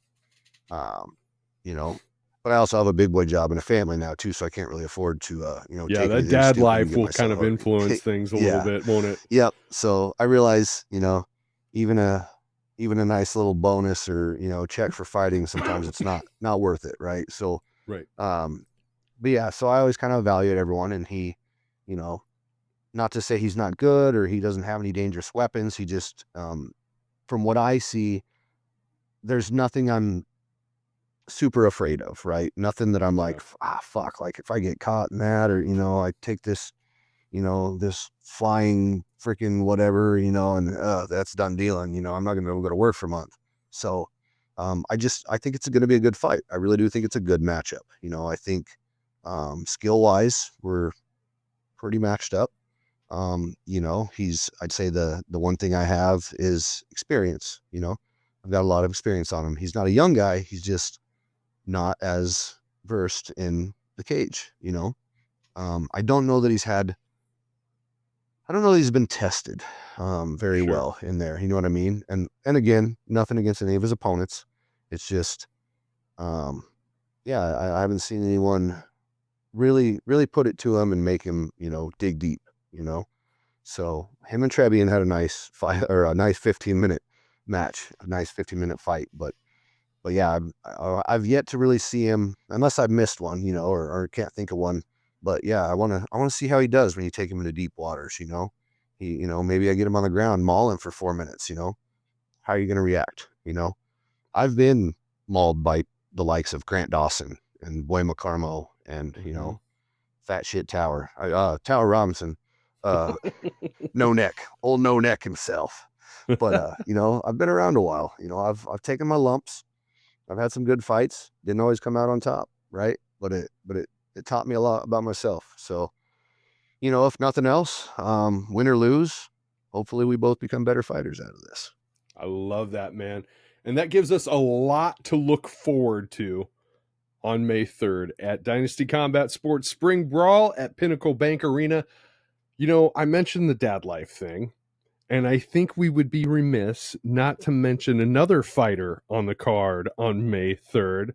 You know, but I also have a big boy job and a family now too, so I can't really afford to, Yeah, take that anything dad stupid and life get will kind myself of influence things a little yeah, bit, won't it? yep. So I realize, even a nice little bonus or check for fighting, sometimes it's not worth it, right? So, Right. but yeah, so I always kind of evaluate everyone, and he, you know, not to say he's not good or he doesn't have any dangerous weapons. He just, from what I see, there's nothing I'm super afraid of, right? Nothing that I'm like, Yeah. fuck, like if I get caught in that, or, I take this, this flying freaking whatever, and that's done dealing, I'm not going to be able to go to work for a month. So, I think it's going to be a good fight. I really do think it's a good matchup. I think, skill wise, we're pretty matched up. I'd say the one thing I have is experience. I've got a lot of experience on him. He's not a young guy. He's just not as versed in the cage. I don't know that I don't know that he's been tested, very Sure. well in there. You know what I mean? And again, nothing against any of his opponents. It's just, um, yeah, I haven't seen anyone really put it to him and make him, dig deep, you know? So him and Trebian had a nice fight or a nice 15-minute match, a nice 15-minute fight. But yeah, I've yet to really see him unless I've missed one, or can't think of one. But yeah, I want to see how he does when you take him into deep waters. Maybe I get him on the ground, maul him for 4 minutes. How are you going to react? I've been mauled by the likes of Grant Dawson and Boy McCarmo and Mhm. Fat Shit Tower, Tower Robinson, uh, No Neck, old No Neck himself. But I've been around a while. I've taken my lumps. I've had some good fights. Didn't always come out on top, right? But it taught me a lot about myself. So, if nothing else, win or lose, hopefully we both become better fighters out of this. I love that, man. And that gives us a lot to look forward to on May 3rd at Dynasty Combat Sports Spring Brawl at Pinnacle Bank Arena. I mentioned the dad life thing, and I think we would be remiss not to mention another fighter on the card on May 3rd.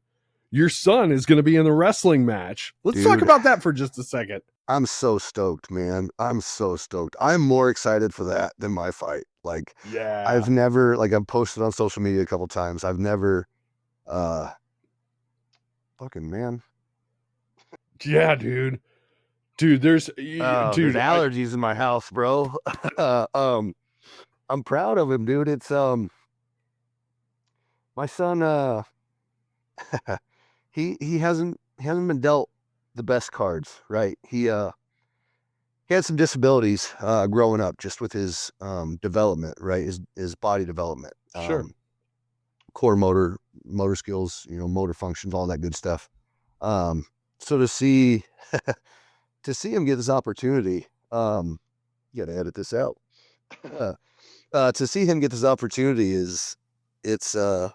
Your son is going to be in the wrestling match. Let's talk Dude, about that for just a second. I'm so stoked, man. I'm so stoked. I'm more excited for that than my fight. Like, Yeah. I've never, like, I've posted on social media a couple times. I've never, uh, fucking man. Yeah, dude. Dude, There's allergies in my house, bro. um, I'm proud of him, dude. It's, my son, he hasn't been dealt the best cards, right? He had some disabilities growing up just with his development, right? His body development, Sure. core motor skills, motor functions, all that good stuff. Um, so to see him get this opportunity, you got to edit this out. To see him get this opportunity it's uh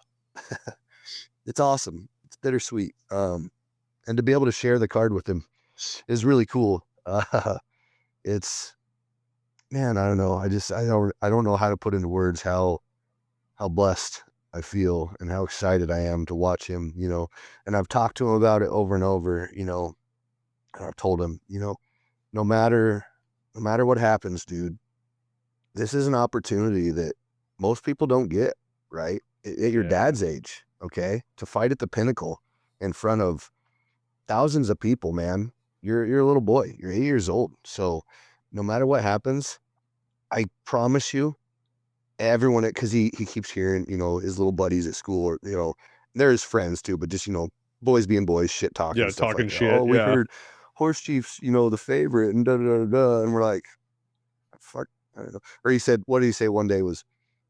it's awesome. It's bittersweet. And to be able to share the card with him is really cool. It's man, I don't know. I don't know how to put into words how blessed I feel and how excited I am to watch him, and I've talked to him about it over and over, and I've told him, no matter what happens, dude, this is an opportunity that most people don't get, right? at your Yeah. dad's age, okay, to fight at the Pinnacle in front of thousands of people, man. You're a little boy. You're 8 years old. So no matter what happens, I promise you, everyone, because he keeps hearing, his little buddies at school, or they're his friends too, but just boys being boys, shit talking Yeah, and stuff like talking that. shit. Oh, we Yeah. heard Horse Chief's, the favorite, and da da da da, and we're like, fuck, I don't know. Or he said, what did he say one day was,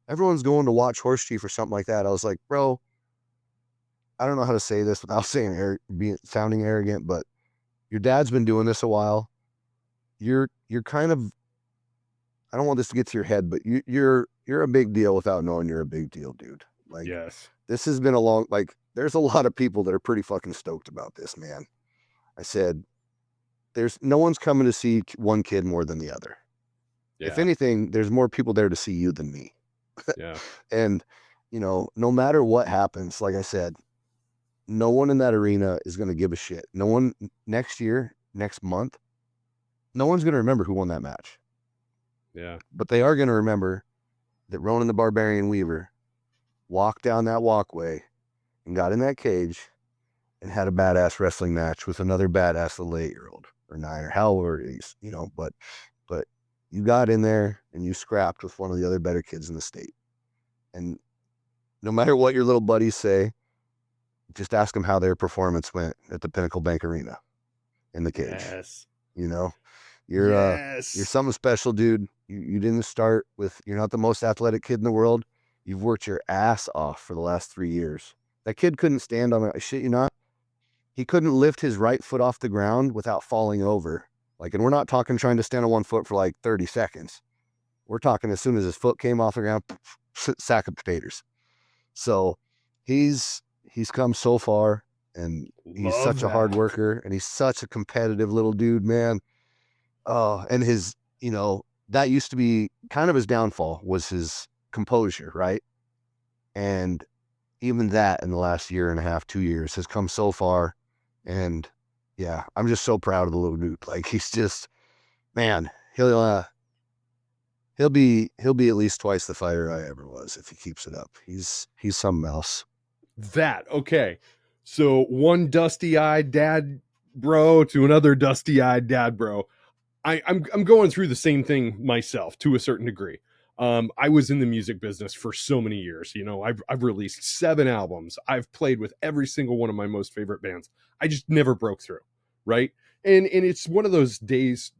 everyone's going to watch Horse Chief or something like that. I was like, bro, I don't know how to say this without sounding arrogant, but your dad's been doing this a while. You're kind of, I don't want this to get to your head, but you're a big deal without knowing you're a big deal, dude. Like, Yes. this has been there's a lot of people that are pretty fucking stoked about this, man. I said, there's no one's coming to see one kid more than the other. If Yeah. anything, there's more people there to see you than me. Yeah. And, no matter what happens, like I said, no one in that arena is going to give a shit. No one next year, next month, no one's going to remember who won that match. Yeah. But they are going to remember that Ronan the Barbarian Weaver walked down that walkway and got in that cage and had a badass wrestling match with another badass little 8-year-old or 9 or however it is, but you got in there and you scrapped with one of the other better kids in the state. And no matter what your little buddies say, just ask them how their performance went at the Pinnacle Bank Arena in the cage. Yes. You're something special, dude. You didn't start with, you're not the most athletic kid in the world. You've worked your ass off for the last 3 years. That kid couldn't stand on a shit you not. He couldn't lift his right foot off the ground without falling over. And we're not talking trying to stand on one foot for 30 seconds. We're talking as soon as his foot came off the ground, sack of potatoes. So he's come so far, and he's such a hard worker, and he's such a competitive little dude, man. And his, that used to be kind of his downfall, was his composure, right? And even that in the last year and a half, 2 years, has come so far. And yeah, I'm just so proud of the little dude. He's just, man, he'll be at least twice the fighter I ever was if he keeps it up. He's something else. Okay. So one dusty-eyed dad bro to another dusty-eyed dad bro. I'm going through the same thing myself to a certain degree. I was in the music business for so many years. I've released 7 albums. I've played with every single one of my most favorite bands. I just never broke through, right? And it's one of those days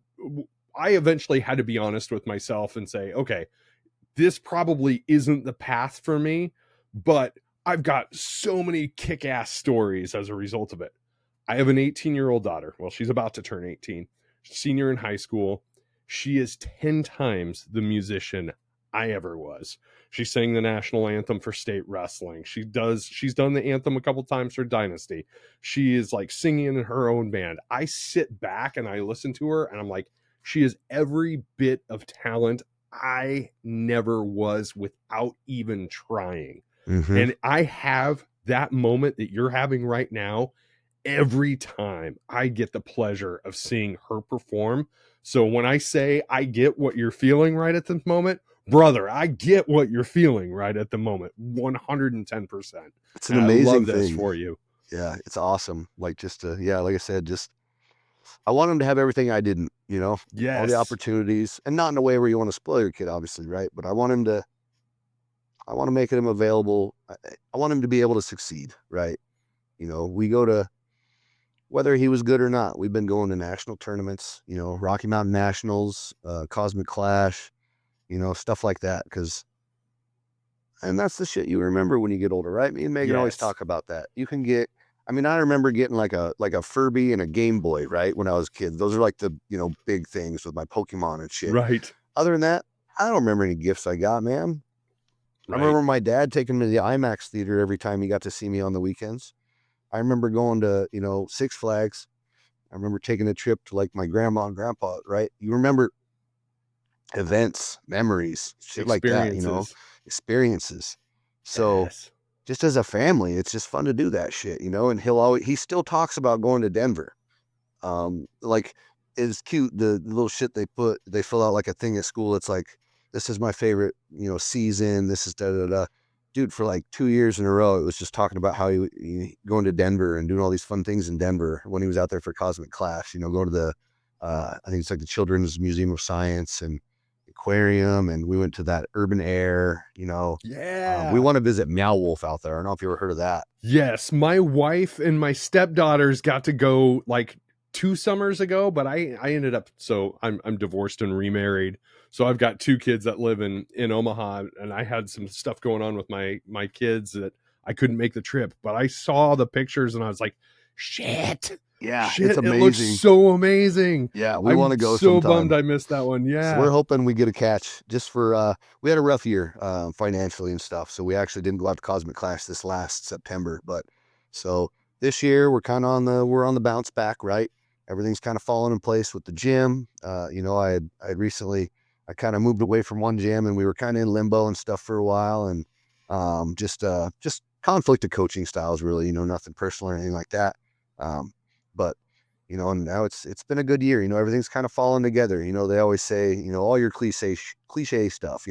I eventually had to be honest with myself and say, okay, this probably isn't the path for me, but I've got so many kick-ass stories as a result of it. I have an 18-year-old daughter. Well, she's about to turn 18. Senior in high school. She is 10 times the musician I ever was. She sang the national anthem for state wrestling. She's done the anthem a couple times for Dynasty. She is singing in her own band. I sit back and I listen to her and I'm like, she is every bit of talent I never was without even trying. Mm-hmm. And I have that moment that you're having right now every time I get the pleasure of seeing her perform. So when I say I get what you're feeling right at the moment, brother, I get what you're feeling right at the moment, 110%. It's an amazing I love this thing for you. Yeah, it's awesome. Like I said, I want him to have everything I didn't, all Yes. the opportunities, and not in a way where you want to spoil your kid, obviously, right? But I want to make him available. I want him to be able to succeed, right? We go to, whether he was good or not, we've been going to national tournaments, Rocky Mountain Nationals, Cosmic Clash, stuff like that. And that's the shit you remember when you get older, right? Me and Megan always talk about that. You can get, I remember getting like a Furby and a Game Boy, right? When I was a kid. Those are the, big things with my Pokemon and shit. Right. Other than that, I don't remember any gifts I got, man. Right. I remember my dad taking me to the IMAX theater every time he got to see me on the weekends. I remember going to, Six Flags. I remember taking a trip to my grandma and grandpa, right? You remember events, memories, shit like that, experiences. So just as a family, it's just fun to do that shit, and he still talks about going to Denver. It's cute. The little shit they fill out like a thing at school. It's like, this is my favorite, season. This is da da da. dude, for like 2 years in a row, it was just talking about how he going to Denver and doing all these fun things in Denver when he was out there for Cosmic Clash. Go to the, I think it's like the Children's Museum of Science and aquarium, and we went to that Urban Air. We Yeah. want to visit Meow Wolf out there. I don't know if you ever heard of that. Yes, my wife and my stepdaughters got to go like 2 summers ago, but I ended up, so I'm divorced and remarried. So I've got two kids that live in Omaha, and I had some stuff going on with my kids that I couldn't make the trip, but I saw the pictures and I was like, shit. Yeah, it's Shit, it looks amazing. so amazing. Yeah, we want I'm to go so bummed sometime. I missed that one. So Yeah. we're hoping we get a catch just for we had a rough year financially and stuff. So we actually didn't go out to Cosmic Clash this last September, but so this year we're kind of on the bounce back, right? Everything's kind of falling in place with the gym. I recently I kind of moved away from one gym and we were kind of in limbo and stuff for a while, and just conflict of coaching styles really, nothing personal or anything like that. But and now it's been a good year. Everything's kind of falling together. They always say, all your cliche stuff.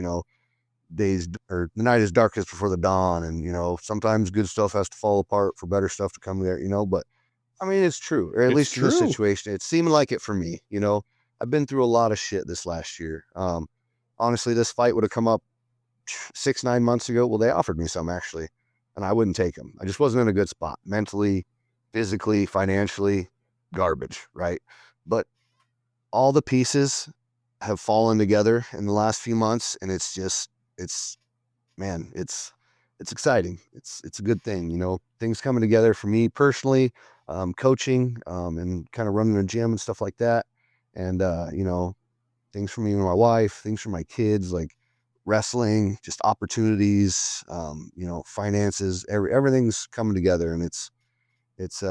Days or the night is darkest before the dawn, and sometimes good stuff has to fall apart for better stuff to come there. But I mean, it's true, or at It's least in this true. situation, it seemed like it for me. I've been through a lot of shit this last year. Honestly, this fight would have come up 6-9 months ago. Well, they offered me some actually, and I wouldn't take them. I just wasn't in a good spot mentally, physically, financially, garbage, right? But all the pieces have fallen together in the last few months, and it's man, it's exciting. It's a good thing, things coming together for me personally, coaching, and kind of running a gym and stuff like that. And things for me and my wife, things for my kids, like wrestling, just opportunities, finances, everything's coming together, and it's it's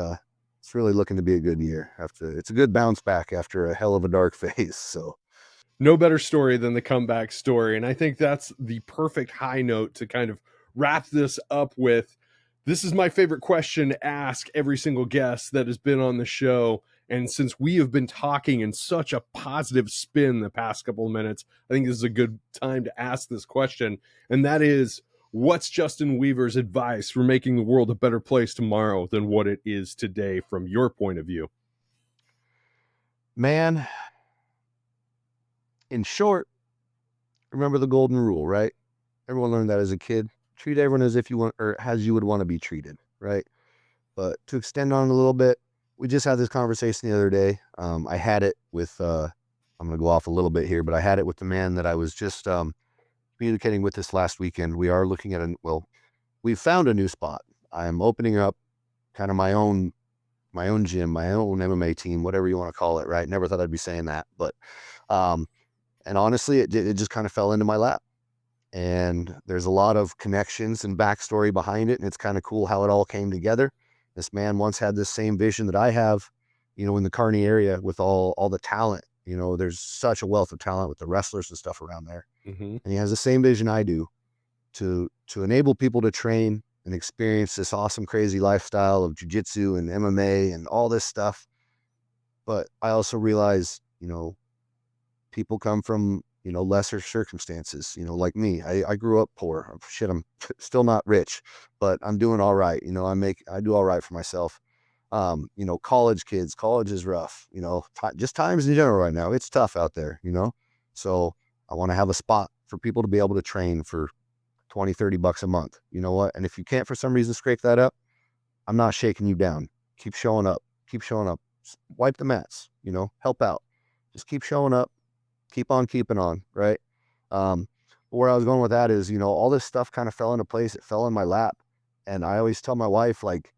really looking to be a good year. It's a good bounce back after a hell of a dark phase. So No better story than the comeback story. And I think that's the perfect high note to kind of wrap this up with. This is my favorite question to ask every single guest that has been on the show. And since we have been talking in such a positive spin the past couple of minutes, I think this is a good time to ask this question. And that is, what's Justin Weaver's advice for making the world a better place tomorrow than what it is today from your point of view? man, in short, remember the golden rule, right? Everyone learned that as a kid. Treat everyone as if you want, or as you would want to be treated, right? But to extend on a little bit, we just had this conversation the other day. I had it with, I'm going to go off a little bit here, but I had it with the man that I was just communicating with this last weekend. We are looking at we found a new spot. I'm opening up kind of my own gym, my own MMA team, whatever you want to call it, right? Never thought I'd be saying that, but um, and honestly, it just kind of fell into my lap. And there's a lot of connections and backstory behind it, and it's kind of cool how it all came together. This man once had this same vision that I have, in the Kearney area with all the talent. There's such a wealth of talent with the wrestlers and stuff around there, Mm-hmm. and he has the same vision I do to enable people to train and experience this awesome, crazy lifestyle of jujitsu and MMA and all this stuff. But I also realize, people come from, lesser circumstances, like me. I grew up poor. Shit, I'm still not rich, but I'm doing all right. I do all right for myself. College kids, college is rough, just times in general right now. It's tough out there, so I want to have a spot for people to be able to train for 20-30 bucks a month. You know what? And if you can't for some reason scrape that up, I'm not shaking you down. Keep showing up. Keep showing up. Wipe the mats, help out. Just keep showing up. Keep on keeping on, right? Where I was going with that is, all this stuff kind of fell into place. It fell in my lap. And I always tell my wife, like,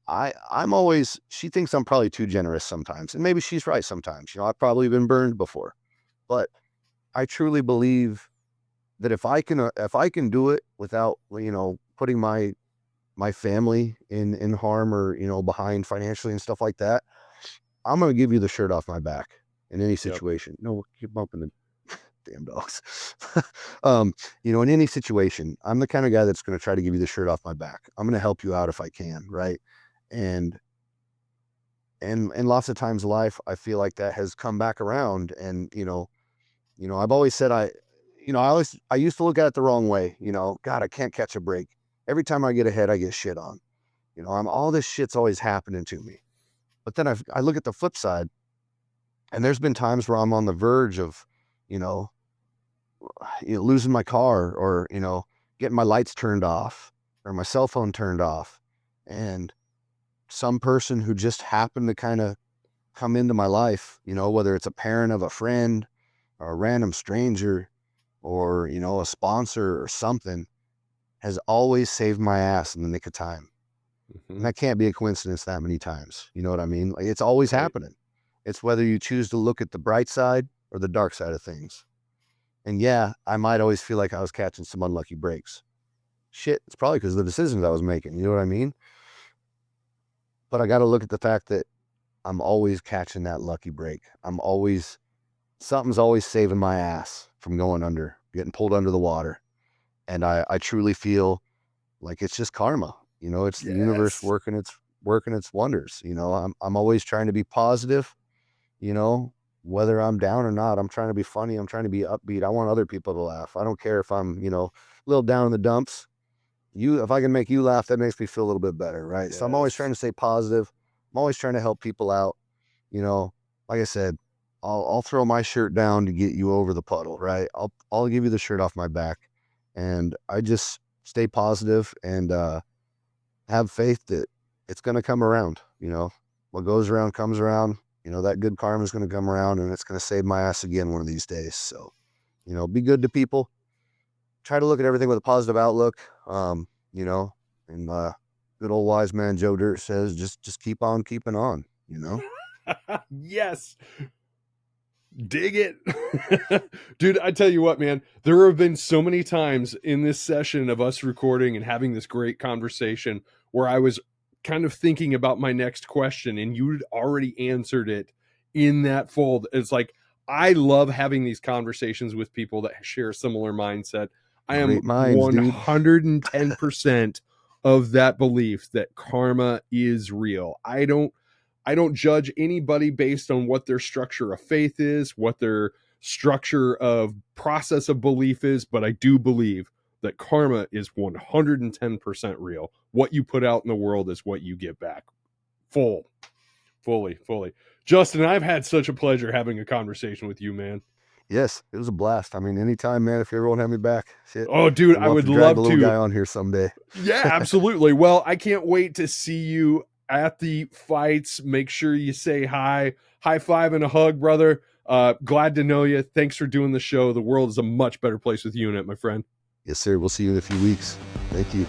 I'm always, she thinks I'm probably too generous sometimes. And maybe she's right sometimes. I've probably been burned before. But I truly believe that if I can do it without, putting my family in harm or, behind financially and stuff like that, I'm going to give you the shirt off my back in any Yep. situation. No, keep bumping the damn dogs. In any situation, I'm the kind of guy that's going to try to give you the shirt off my back. I'm going to help you out if I can, right? And and lots of times in life, I feel like that has come back around. And I've always said I used to look at it the wrong way. God, I can't catch a break. Every time I get ahead, I get shit on. All this shit's always happening to me. But then I look at the flip side, and there's been times where I'm on the verge of, you know, losing my car, or, getting my lights turned off or my cell phone turned off. And some person who just happened to kind of come into my life, whether it's a parent of a friend or a random stranger, or, a sponsor or something, has always saved my ass in the nick of time. Mm-hmm. And that can't be a coincidence that many times. You know what I mean? Like, it's always happening. It's whether you choose to look at the bright side or the dark side of things. And yeah, I might always feel like I was catching some unlucky breaks. Shit, it's probably because of the decisions I was making. You know what I mean? But I got to look at the fact that I'm always catching that lucky break. Something's always saving my ass from going under, getting pulled under the water. And I truly feel like it's just karma. It's the universe working its wonders. I'm always trying to be positive, whether I'm down or not. I'm trying to be funny. I'm trying to be upbeat. I want other people to laugh. I don't care if I'm, a little down in the dumps. If I can make you laugh, that makes me feel a little bit better, right? Yes. So I'm always trying to stay positive. I'm always trying to help people out. Like I said, I'll throw my shirt down to get you over the puddle, right? I'll give you the shirt off my back, and I just stay positive and have faith that it's going to come around. What goes around comes around. That good karma is going to come around, and it's going to save my ass again one of these days. So, be good to people. Try to look at everything with a positive outlook. And good old wise man Joe Dirt says, just keep on keeping on. Yes. Dig it. Dude, I tell you what, man, there have been so many times in this session of us recording and having this great conversation where I was kind of thinking about my next question and you'd already answered it in that fold. It's like, I love having these conversations with people that share a similar mindset. I am Great minds, 110% of that belief that karma is real. I don't judge anybody based on what their structure of faith is, what their structure of process of belief is, but I do believe that karma is 110% real. What you put out in the world is what you get back. Fully. Justin, I've had such a pleasure having a conversation with you, man. Yes, it was a blast. I mean, anytime, man, if you ever want to have me back. Shit. Oh, dude, I would drag love the little to. guy on here someday. Yeah, absolutely. Well, I can't wait to see you at the fights. Make sure you say hi. High five and a hug, brother. Glad to know you. Thanks for doing the show. The world is a much better place with you in it, my friend. Yes, sir. We'll see you in a few weeks. Thank you.